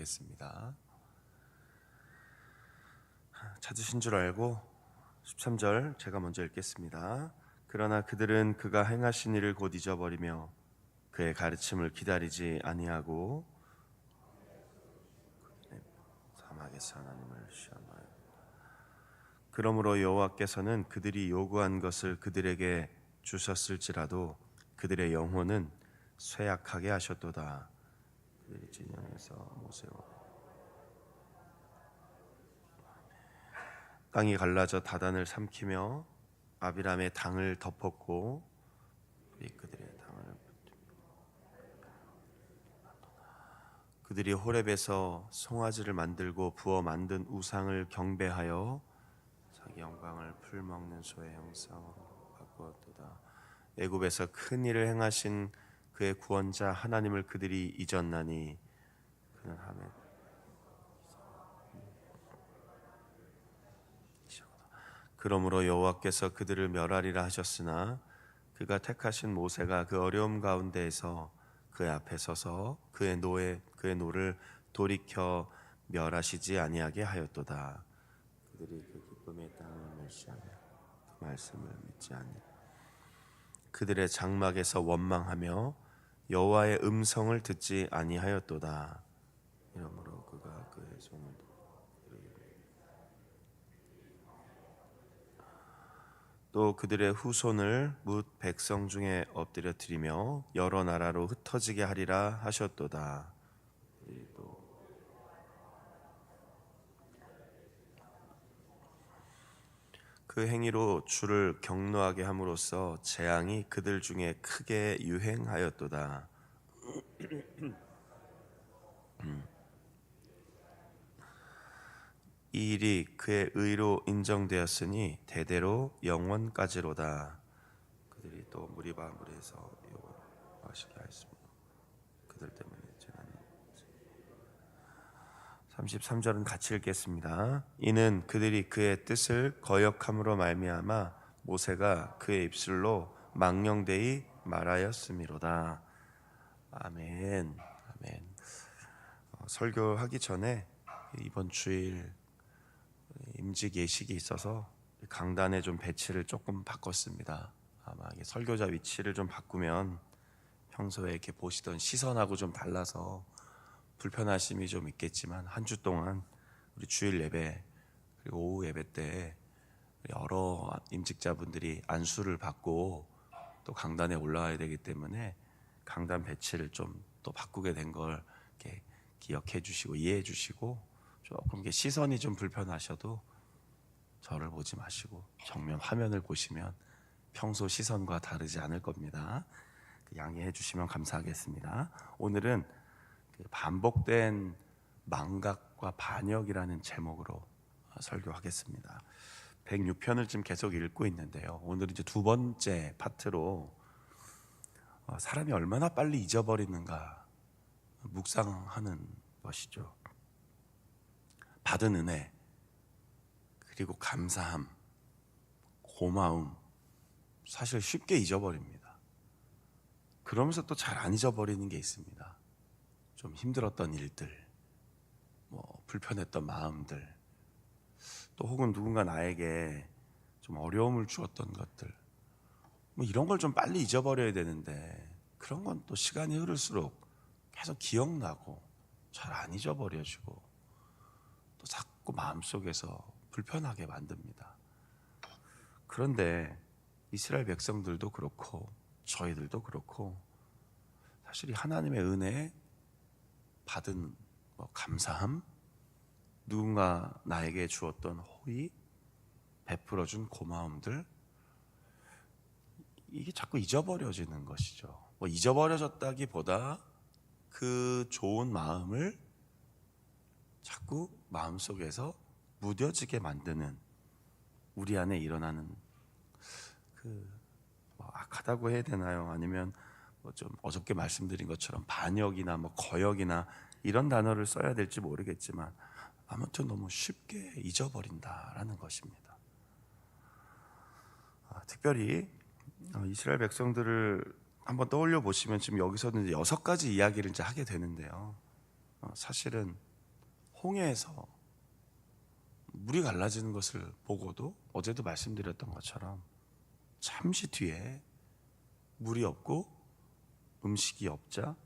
하겠습니다. 찾으신 줄 알고 13절 제가 먼저 읽겠습니다. 그러나 그들은 그가 행하신 일을 곧 잊어버리며 그의 가르침을 기다리지 아니하고 사막에서 하나님을 시험하여 그러므로 여호와께서는 그들이 요구한 것을 그들에게 주셨을지라도 그들의 영혼은 쇠약하게 하셨도다. 그들이 진영에서 모세와 땅이 갈라져 다단을 삼키며 아비람의 당을 덮었고 그들의 당을 그들이 호렙에서 송아지를 만들고 부어 만든 우상을 경배하여 자기 영광을 풀먹는 소의 형상으로 바꾸었도다. 애굽에서 큰 일을 행하신 그의 구원자 하나님을 그들이 잊었나니 그는 하멜 그러므로 여호와께서 그들을 멸하리라 하셨으나 그가 택하신 모세가 그 어려움 가운데에서 그의 앞에 서서 그의 노를 돌이켜 멸하시지 아니하게 하였도다. 그들이 그 기쁨의 땅을 멸시하며 그 말씀을 믿지 아니 그들의 장막에서 원망하며 여호와의 음성을 듣지 아니하였도다. 이러므로 그가 그의 손을 또 그들의 후손을 뭇 백성 중에 엎드려뜨리며 여러 나라로 흩어지게 하리라 하셨도다. 그 행위로 주를 경노하게 함으로써 재앙이 그들 중에 크게 유행하였도다. 이 일이 그의 의로 인정되었으니 대대로 영원까지로다. 그들이 또 무리에서 요구하시게 하였습니다. 그들 때문에 재난이 33절은 같이 읽겠습니다. 이는 그들이 그의 뜻을 거역함으로 말미암아 모세가 그의 입술로 망령되이 말하였음이로다. 아멘. 아멘. 설교하기 전에 이번 주일 임직 예식이 있어서 강단에 좀 배치를 조금 바꿨습니다. 아마 설교자 위치를 좀 바꾸면 평소에 이렇게 보시던 시선하고 좀 달라서 불편하심이 좀 있겠지만 한 주 동안 우리 주일 예배 그리고 오후 예배 때 여러 임직자분들이 안수를 받고 또 강단에 올라와야 되기 때문에 강단 배치를 좀 또 바꾸게 된 걸 이렇게 기억해 주시고 이해해 주시고 조금 시선이 좀 불편하셔도 저를 보지 마시고 정면 화면을 보시면 평소 시선과 다르지 않을 겁니다. 양해해 주시면 감사하겠습니다. 오늘은 반복된 망각과 반역이라는 제목으로 설교하겠습니다. 106편을 지금 계속 읽고 있는데요. 오늘은 이제 두 번째 파트로 사람이 얼마나 빨리 잊어버리는가 묵상하는 것이죠. 받은 은혜, 그리고 감사함, 고마움, 사실 쉽게 잊어버립니다. 그러면서 또 잘 안 잊어버리는 게 있습니다. 좀 힘들었던 일들, 불편했던 마음들, 또 혹은 누군가 나에게 좀 어려움을 주었던 것들, 이런 걸 좀 빨리 잊어버려야 되는데 그런 건 또 시간이 흐를수록 계속 기억나고 잘 안 잊어버려지고 또 자꾸 마음속에서 불편하게 만듭니다. 그런데 이스라엘 백성들도 그렇고 저희들도 그렇고 사실 이 하나님의 은혜에 받은 감사함, 누군가 나에게 주었던 호의, 베풀어준 고마움들, 이게 자꾸 잊어버려지는 것이죠. 잊어버려졌다기보다 그 좋은 마음을 자꾸 마음속에서 무뎌지게 만드는 우리 안에 일어나는 악하다고 해야 되나요? 아니면 좀 어저께 말씀드린 것처럼 반역이나 거역이나 이런 단어를 써야 될지 모르겠지만 아무튼 너무 쉽게 잊어버린다라는 것입니다. 특별히 이스라엘 백성들을 한번 떠올려 보시면 지금 여기서는 이제 6가지 이야기를 이제 하게 되는데요. 사실은 홍해에서 물이 갈라지는 것을 보고도 어제도 말씀드렸던 것처럼 잠시 뒤에 물이 없고 음식이 없자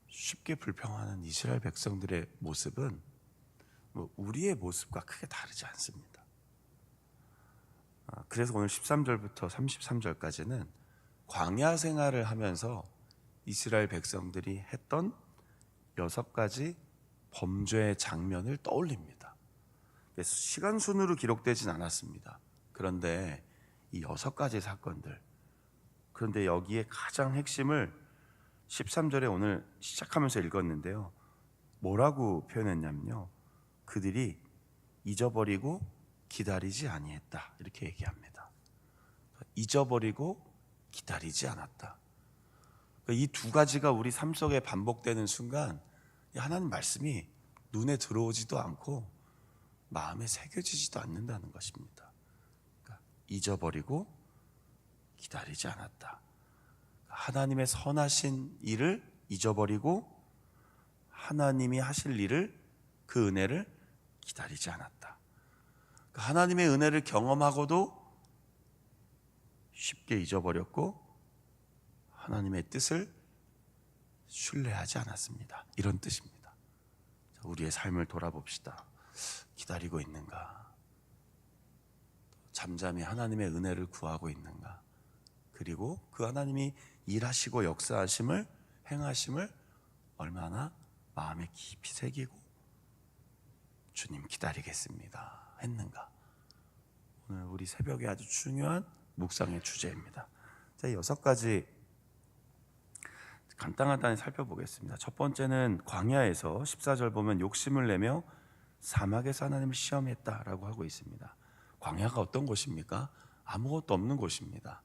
쉽게 불평하는 이스라엘 백성들의 모습은 우리의 모습과 크게 다르지 않습니다. 그래서 오늘 13절부터 33절까지는 광야 생활을 하면서 이스라엘 백성들이 했던 6가지 범죄의 장면을 떠올립니다. 그래서 시간 순으로 기록되진 않았습니다. 그런데 이 6가지 사건들, 그런데 여기에 가장 핵심을 13절에 오늘 시작하면서 읽었는데요, 뭐라고 표현했냐면요, 그들이 잊어버리고 기다리지 아니했다, 이렇게 얘기합니다. 잊어버리고 기다리지 않았다. 이 2가지가 우리 삶 속에 반복되는 순간 하나님 말씀이 눈에 들어오지도 않고 마음에 새겨지지도 않는다는 것입니다. 그러니까 잊어버리고 기다리지 않았다. 하나님의 선하신 일을 잊어버리고 하나님이 하실 일을, 그 은혜를 기다리지 않았다. 하나님의 은혜를 경험하고도 쉽게 잊어버렸고 하나님의 뜻을 신뢰하지 않았습니다. 이런 뜻입니다. 우리의 삶을 돌아봅시다. 기다리고 있는가? 잠잠히 하나님의 은혜를 구하고 있는가? 그리고 그 하나님이 일하시고 역사하심을, 행하심을 얼마나 마음에 깊이 새기고 주님 기다리겠습니다 했는가? 오늘 우리 새벽에 아주 중요한 묵상의 주제입니다. 자, 6가지 간단하게 살펴보겠습니다. 첫 번째는 광야에서 14절 보면 욕심을 내며 사막에서 하나님을 시험했다라고 하고 있습니다. 광야가 어떤 곳입니까? 아무것도 없는 곳입니다.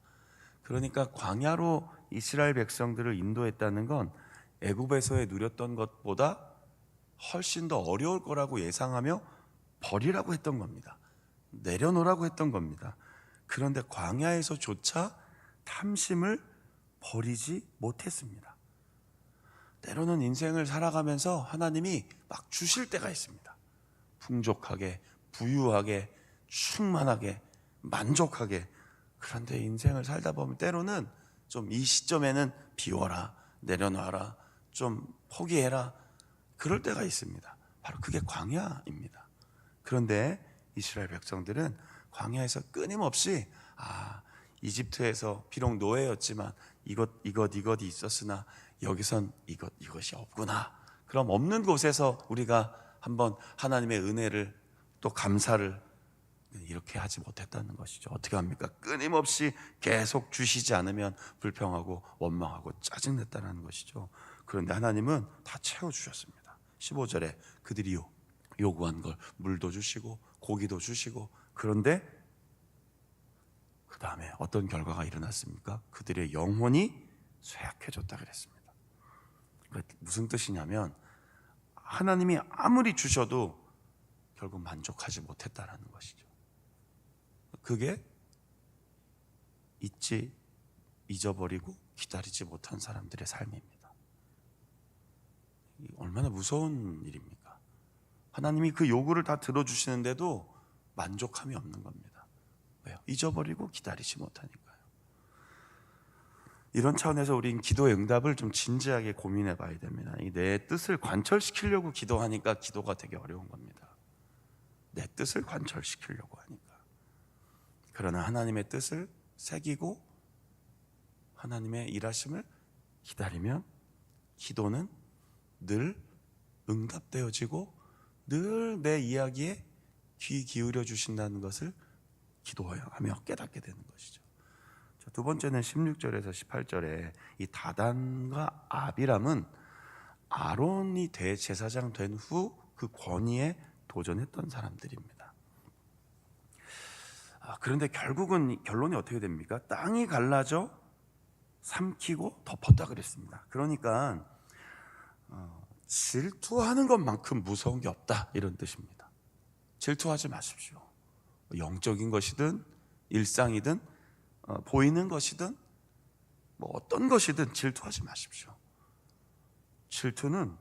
그러니까 광야로 이스라엘 백성들을 인도했다는 건 애굽에서의 누렸던 것보다 훨씬 더 어려울 거라고 예상하며 버리라고 했던 겁니다. 내려놓으라고 했던 겁니다. 그런데 광야에서조차 탐심을 버리지 못했습니다. 때로는 인생을 살아가면서 하나님이 막 주실 때가 있습니다. 풍족하게, 부유하게, 충만하게, 만족하게. 그런데 인생을 살다 보면 때로는 좀 이 시점에는 비워라, 내려놔라, 좀 포기해라, 그럴 때가 있습니다. 바로 그게 광야입니다. 그런데 이스라엘 백성들은 광야에서 끊임없이 이집트에서 비록 노예였지만 이것이 있었으나 여기선 이것이 없구나. 그럼 없는 곳에서 우리가 한번 하나님의 은혜를 또 감사를 이렇게 하지 못했다는 것이죠. 어떻게 합니까? 끊임없이 계속 주시지 않으면 불평하고 원망하고 짜증냈다는 것이죠. 그런데 하나님은 다 채워주셨습니다. 15절에 그들이 요구한 걸 물도 주시고 고기도 주시고, 그런데 그 다음에 어떤 결과가 일어났습니까? 그들의 영혼이 쇠약해졌다 그랬습니다. 무슨 뜻이냐면 하나님이 아무리 주셔도 결국 만족하지 못했다라는 것이죠. 그게 잊어버리고 기다리지 못한 사람들의 삶입니다. 얼마나 무서운 일입니까? 하나님이 그 요구를 다 들어주시는데도 만족함이 없는 겁니다. 왜요? 잊어버리고 기다리지 못하니까요. 이런 차원에서 우리는 기도의 응답을 좀 진지하게 고민해 봐야 됩니다. 내 뜻을 관철시키려고 기도하니까 기도가 되게 어려운 겁니다. 내 뜻을 관철시키려고 하니까. 그러나 하나님의 뜻을 새기고 하나님의 일하심을 기다리면 기도는 늘 응답되어지고 늘 내 이야기에 귀 기울여 주신다는 것을 기도하며 깨닫게 되는 것이죠. 두 번째는 16절에서 18절에 이 다단과 아비람은 아론이 대제사장 된 후 그 권위에 도전했던 사람들입니다. 그런데 결론이 어떻게 됩니까? 땅이 갈라져 삼키고 덮었다 그랬습니다. 그러니까 질투하는 것만큼 무서운 게 없다, 이런 뜻입니다. 질투하지 마십시오. 영적인 것이든 일상이든 보이는 것이든 어떤 것이든 질투하지 마십시오. 질투는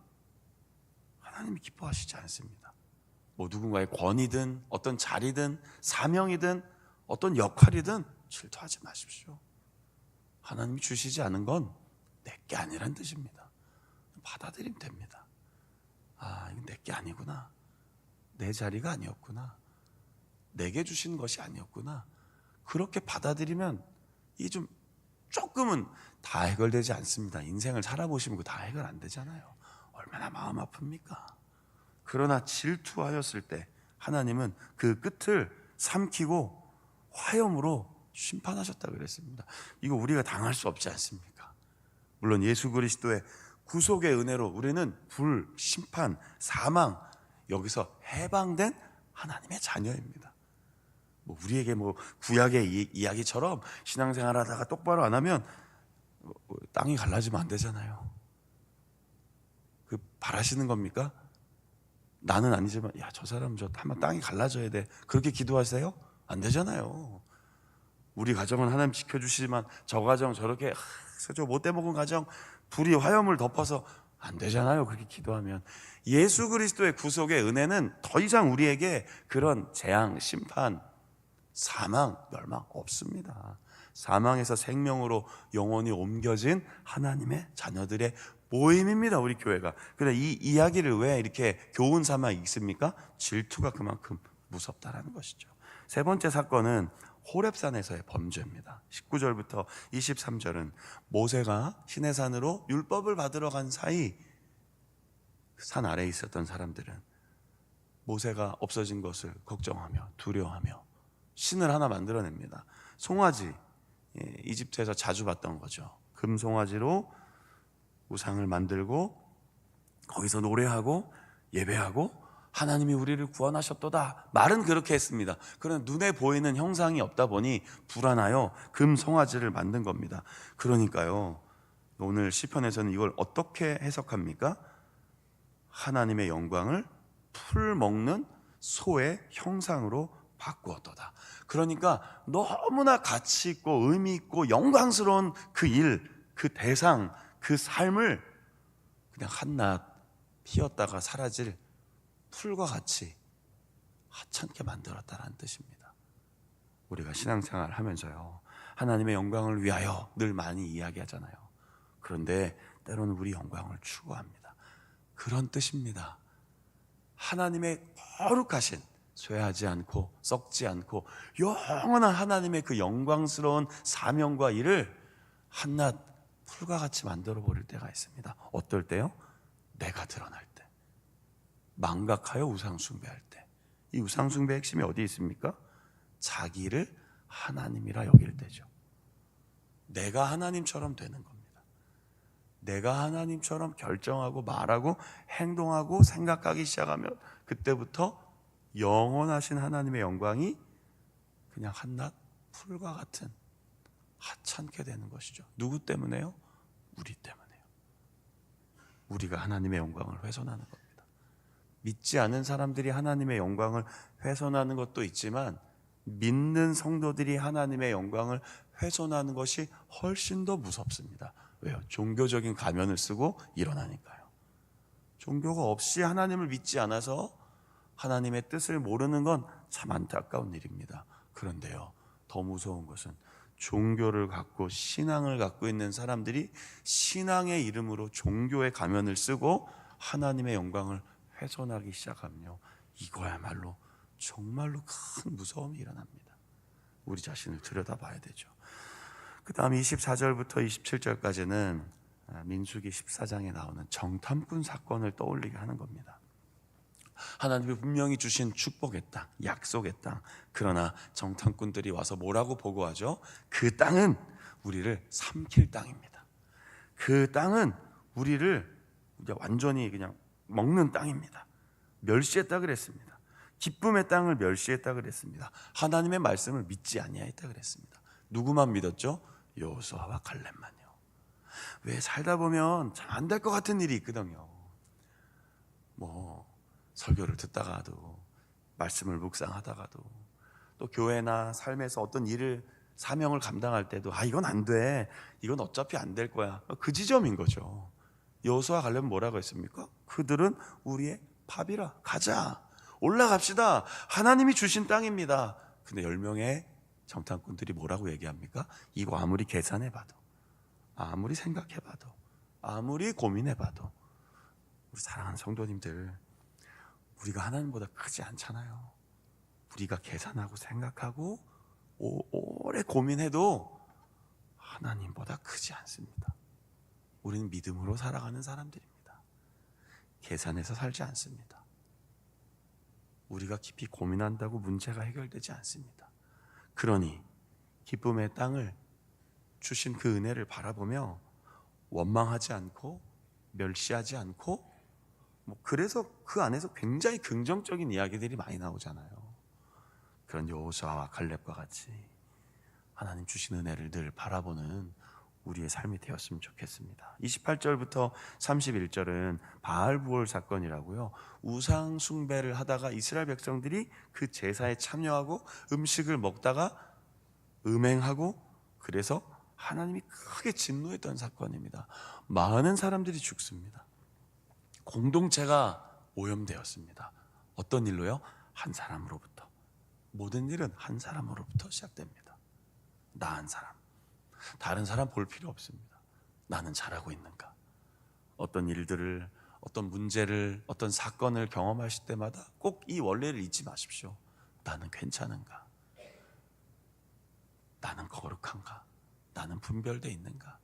하나님이 기뻐하시지 않습니다. 뭐 누군가의 권위든 어떤 자리든 사명이든 어떤 역할이든 질투하지 마십시오. 하나님이 주시지 않은 건 내게 아니란 뜻입니다. 받아들이면 됩니다. 아, 이건 내게 아니구나. 내 자리가 아니었구나. 내게 주신 것이 아니었구나. 그렇게 받아들이면 이 좀 조금은 다 해결되지 않습니다. 인생을 살아보시면 다 해결 안 되잖아요. 얼마나 마음 아픕니까? 그러나 질투하였을 때 하나님은 그 끝을 삼키고 화염으로 심판하셨다 그랬습니다. 이거 우리가 당할 수 없지 않습니까? 물론 예수 그리스도의 구속의 은혜로 우리는 불, 심판, 사망 여기서 해방된 하나님의 자녀입니다. 뭐 우리에게 뭐 구약의 이야기처럼 신앙생활하다가 똑바로 안 하면 땅이 갈라지면 안 되잖아요. 그 바라시는 겁니까? 나는 아니지만 야, 저 사람 저 한번 땅이 갈라져야 돼. 그렇게 기도하세요? 안 되잖아요. 우리 가정은 하나님 지켜주시지만 저 가정 저렇게 저 못돼 먹은 가정 불이 화염을 덮어서 안 되잖아요. 그렇게 기도하면. 예수 그리스도의 구속의 은혜는 더 이상 우리에게 그런 재앙, 심판, 사망, 멸망 없습니다. 사망에서 생명으로 영원히 옮겨진 하나님의 자녀들의 모임입니다. 우리 교회가. 그런데 이 이야기를 왜 이렇게 교훈 삼아 읽습니까? 질투가 그만큼 무섭다라는 것이죠. 세 번째 사건은 호렙산에서의 범죄입니다. 19절부터 23절은 모세가 시내산으로 율법을 받으러 간 사이 산 아래에 있었던 사람들은 모세가 없어진 것을 걱정하며 두려워하며 신을 하나 만들어냅니다. 송아지, 이집트에서 자주 봤던 거죠. 금송아지로 우상을 만들고 거기서 노래하고 예배하고 하나님이 우리를 구원하셨도다. 말은 그렇게 했습니다. 그러나 눈에 보이는 형상이 없다 보니 불안하여 금송아지를 만든 겁니다. 그러니까요, 오늘 시편에서는 이걸 어떻게 해석합니까? 하나님의 영광을 풀 먹는 소의 형상으로 바꾸었도다. 그러니까 너무나 가치 있고 의미 있고 영광스러운 그 일, 그 대상, 그 삶을 그냥 한낱 피었다가 사라질 풀과 같이 하찮게 만들었다는 뜻입니다. 우리가 신앙생활을 하면서요, 하나님의 영광을 위하여 늘 많이 이야기하잖아요. 그런데 때로는 우리 영광을 추구합니다. 그런 뜻입니다. 하나님의 거룩하신, 쇠하지 않고 썩지 않고 영원한 하나님의 그 영광스러운 사명과 일을 한낱 풀과 같이 만들어 버릴 때가 있습니다. 어떨 때요? 내가 드러날 때, 망각하여 우상 숭배할 때. 이 우상 숭배의 핵심이 어디 있습니까? 자기를 하나님이라 여길 때죠. 내가 하나님처럼 되는 겁니다. 내가 하나님처럼 결정하고 말하고 행동하고 생각하기 시작하면 그때부터 영원하신 하나님의 영광이 그냥 한낱 풀과 같은 하찮게 되는 것이죠. 누구 때문에요? 우리 때문에요. 우리가 하나님의 영광을 훼손하는 겁니다. 믿지 않은 사람들이 하나님의 영광을 훼손하는 것도 있지만 믿는 성도들이 하나님의 영광을 훼손하는 것이 훨씬 더 무섭습니다. 왜요? 종교적인 가면을 쓰고 일어나니까요. 종교가 없이 하나님을 믿지 않아서 하나님의 뜻을 모르는 건 참 안타까운 일입니다. 그런데요, 더 무서운 것은 종교를 갖고 신앙을 갖고 있는 사람들이 신앙의 이름으로 종교의 가면을 쓰고 하나님의 영광을 훼손하기 시작하면요, 이거야말로 정말로 큰 무서움이 일어납니다. 우리 자신을 들여다봐야 되죠. 그 다음 24절부터 27절까지는 민수기 14장에 나오는 정탐꾼 사건을 떠올리게 하는 겁니다. 하나님이 분명히 주신 축복의 땅, 약속의 땅. 그러나 정탐꾼들이 와서 뭐라고 보고하죠? 그 땅은 우리를 삼킬 땅입니다. 그 땅은 우리를 완전히 그냥 먹는 땅입니다. 멸시했다 그랬습니다. 기쁨의 땅을 멸시했다 그랬습니다. 하나님의 말씀을 믿지 아니하였다 그랬습니다. 누구만 믿었죠? 여호수아와 갈렙만요. 왜 살다 보면 참 안 될 것 같은 일이 있거든요. 뭐 설교를 듣다가도, 말씀을 묵상하다가도, 또 교회나 삶에서 어떤 일을, 사명을 감당할 때도 이건 안 돼, 이건 어차피 안 될 거야, 그 지점인 거죠. 여호수아 갈렙은 뭐라고 했습니까? 그들은 우리의 밥이라 가자, 올라갑시다. 하나님이 주신 땅입니다. 근데 10명의 정탐꾼들이 뭐라고 얘기합니까? 이거 아무리 계산해봐도, 아무리 생각해봐도, 아무리 고민해봐도, 우리 사랑하는 성도님들, 우리가 하나님보다 크지 않잖아요. 우리가 계산하고 생각하고 오래 고민해도 하나님보다 크지 않습니다. 우리는 믿음으로 살아가는 사람들입니다. 계산해서 살지 않습니다. 우리가 깊이 고민한다고 문제가 해결되지 않습니다. 그러니 기쁨의 땅을 주신 그 은혜를 바라보며 원망하지 않고 멸시하지 않고, 그래서 그 안에서 굉장히 긍정적인 이야기들이 많이 나오잖아요. 그런 여호수아와 갈렙과 같이 하나님 주신 은혜를 늘 바라보는 우리의 삶이 되었으면 좋겠습니다. 28절부터 31절은 바알부올 사건이라고요. 우상 숭배를 하다가 이스라엘 백성들이 그 제사에 참여하고 음식을 먹다가 음행하고, 그래서 하나님이 크게 진노했던 사건입니다. 많은 사람들이 죽습니다. 공동체가 오염되었습니다. 어떤 일로요? 한 사람으로부터. 모든 일은 한 사람으로부터 시작됩니다. 나 한 사람. 다른 사람 볼 필요 없습니다. 나는 잘하고 있는가? 어떤 일들을, 어떤 문제를, 어떤 사건을 경험하실 때마다 꼭 이 원리를 잊지 마십시오. 나는 괜찮은가? 나는 거룩한가? 나는 분별되어 있는가?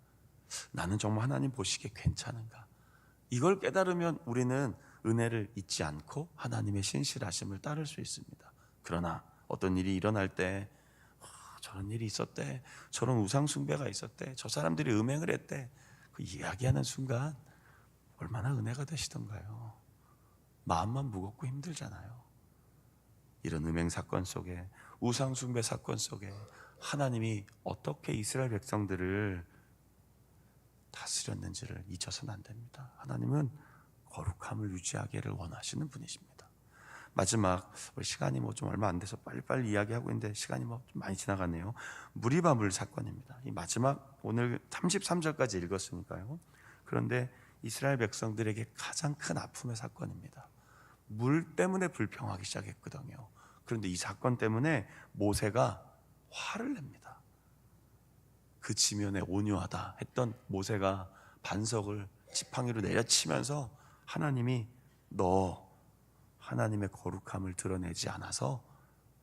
나는 정말 하나님 보시기에 괜찮은가? 이걸 깨달으면 우리는 은혜를 잊지 않고 하나님의 신실하심을 따를 수 있습니다. 그러나 어떤 일이 일어날 때, 저런 일이 있었대, 저런 우상 숭배가 있었대, 저 사람들이 음행을 했대, 그 이야기하는 순간 얼마나 은혜가 되시던가요? 마음만 무겁고 힘들잖아요. 이런 음행 사건 속에, 우상 숭배 사건 속에 하나님이 어떻게 이스라엘 백성들을 다스렸는지를 잊어서는 안 됩니다. 하나님은 거룩함을 유지하기를 원하시는 분이십니다. 마지막, 우리 시간이 좀 얼마 안 돼서 빨리빨리 이야기하고 있는데 시간이 좀 많이 지나가네요. 무리바물 사건입니다. 이 마지막 오늘 33절까지 읽었으니까요. 그런데 이스라엘 백성들에게 가장 큰 아픔의 사건입니다. 물 때문에 불평하기 시작했거든요. 그런데 이 사건 때문에 모세가 화를 냅니다. 그 지면에 온유하다 했던 모세가 반석을 지팡이로 내려치면서 하나님이 너 하나님의 거룩함을 드러내지 않아서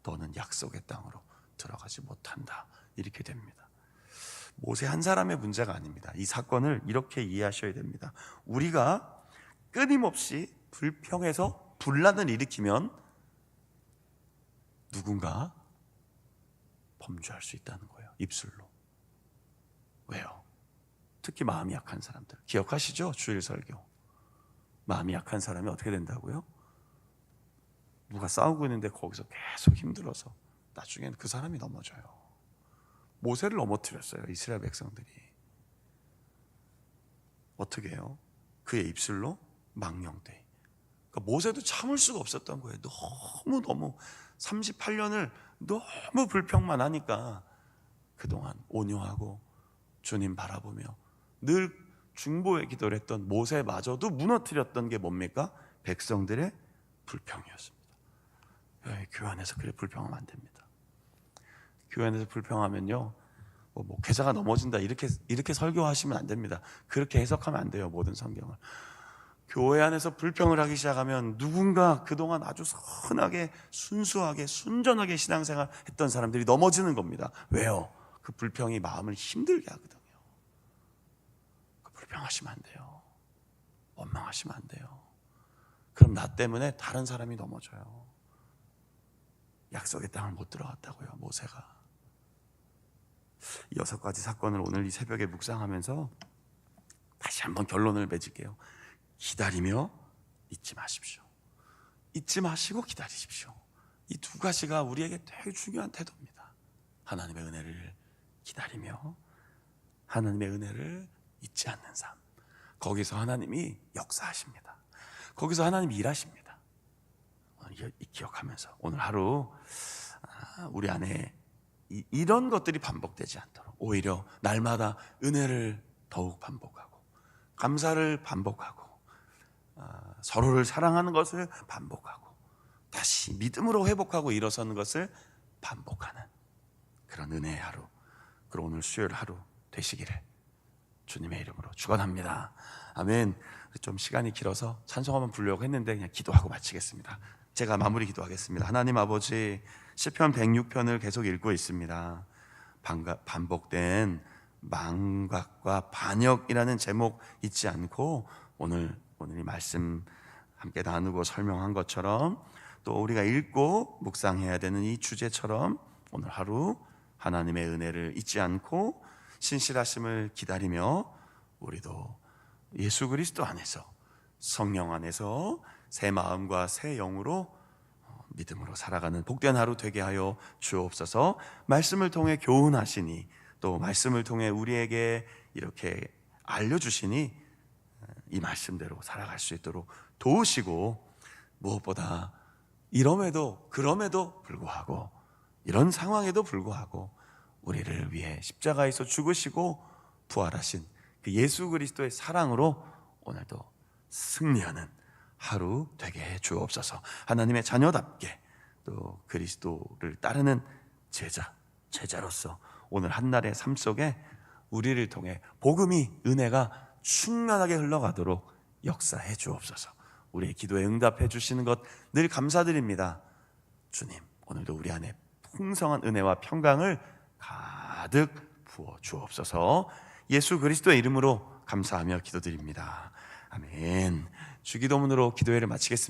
너는 약속의 땅으로 들어가지 못한다, 이렇게 됩니다. 모세 한 사람의 문제가 아닙니다. 이 사건을 이렇게 이해하셔야 됩니다. 우리가 끊임없이 불평해서 분란을 일으키면 누군가 범죄할 수 있다는 거예요. 입술로. 왜요? 특히 마음이 약한 사람들 기억하시죠? 주일 설교. 마음이 약한 사람이 어떻게 된다고요? 누가 싸우고 있는데 거기서 계속 힘들어서 나중엔 그 사람이 넘어져요. 모세를 넘어뜨렸어요, 이스라엘 백성들이. 어떻게 해요? 그의 입술로 망령되. 그러니까 모세도 참을 수가 없었던 거예요. 너무 38년을 너무 불평만 하니까 그동안 온유하고 주님 바라보며 늘 중보의 기도를 했던 모세마저도 무너뜨렸던 게 뭡니까? 백성들의 불평이었습니다. 교회 안에서 그래 불평하면 안 됩니다. 교회 안에서 불평하면요, 목회자가 넘어진다 이렇게 설교하시면 안 됩니다. 그렇게 해석하면 안 돼요, 모든 성경을. 교회 안에서 불평을 하기 시작하면 누군가 그동안 아주 선하게 순수하게 순전하게 신앙생활 했던 사람들이 넘어지는 겁니다. 왜요? 그 불평이 마음을 힘들게 하거든요. 그 불평하시면 안 돼요. 원망하시면 안 돼요. 그럼 나 때문에 다른 사람이 넘어져요. 약속의 땅을 못 들어갔다고요, 모세가. 6가지 사건을 오늘 이 새벽에 묵상하면서 다시 한번 결론을 맺을게요. 기다리며 잊지 마십시오. 잊지 마시고 기다리십시오. 이 2가지가 우리에게 되게 중요한 태도입니다. 하나님의 은혜를 기다리며 하나님의 은혜를 잊지 않는 삶. 거기서 하나님이 역사하십니다. 거기서 하나님이 일하십니다. 기억하면서 오늘 하루 우리 안에 이런 것들이 반복되지 않도록 오히려 날마다 은혜를 더욱 반복하고 감사를 반복하고 서로를 사랑하는 것을 반복하고 다시 믿음으로 회복하고 일어서는 것을 반복하는 그런 은혜의 하루, 그리고 오늘 수요일 하루 되시기를 주님의 이름으로 축원합니다. 아멘. 좀 시간이 길어서 찬송 한번 부르려고 했는데 그냥 기도하고 마치겠습니다. 제가 마무리 기도하겠습니다. 하나님 아버지, 시편 106편을 계속 읽고 있습니다. 반복된 망각과 반역이라는 제목 잊지 않고 오늘 이 말씀 함께 나누고 설명한 것처럼 또 우리가 읽고 묵상해야 되는 이 주제처럼 오늘 하루 하나님의 은혜를 잊지 않고 신실하심을 기다리며 우리도 예수 그리스도 안에서 성령 안에서 새 마음과 새 영으로 믿음으로 살아가는 복된 하루 되게 하여 주옵소서. 말씀을 통해 교훈하시니 또 말씀을 통해 우리에게 이렇게 알려주시니 이 말씀대로 살아갈 수 있도록 도우시고, 무엇보다 그럼에도 불구하고 이런 상황에도 불구하고 우리를 위해 십자가에서 죽으시고 부활하신 그 예수 그리스도의 사랑으로 오늘도 승리하는 하루 되게 해 주옵소서. 하나님의 자녀답게 또 그리스도를 따르는 제자로서 오늘 한날의 삶 속에 우리를 통해 복음이, 은혜가 충만하게 흘러가도록 역사해 주옵소서. 우리의 기도에 응답해 주시는 것 늘 감사드립니다. 주님, 오늘도 우리 안에 풍성한 은혜와 평강을 가득 부어 주옵소서. 예수 그리스도의 이름으로 감사하며 기도드립니다. 아멘. 주기도문으로 기도회를 마치겠습니다.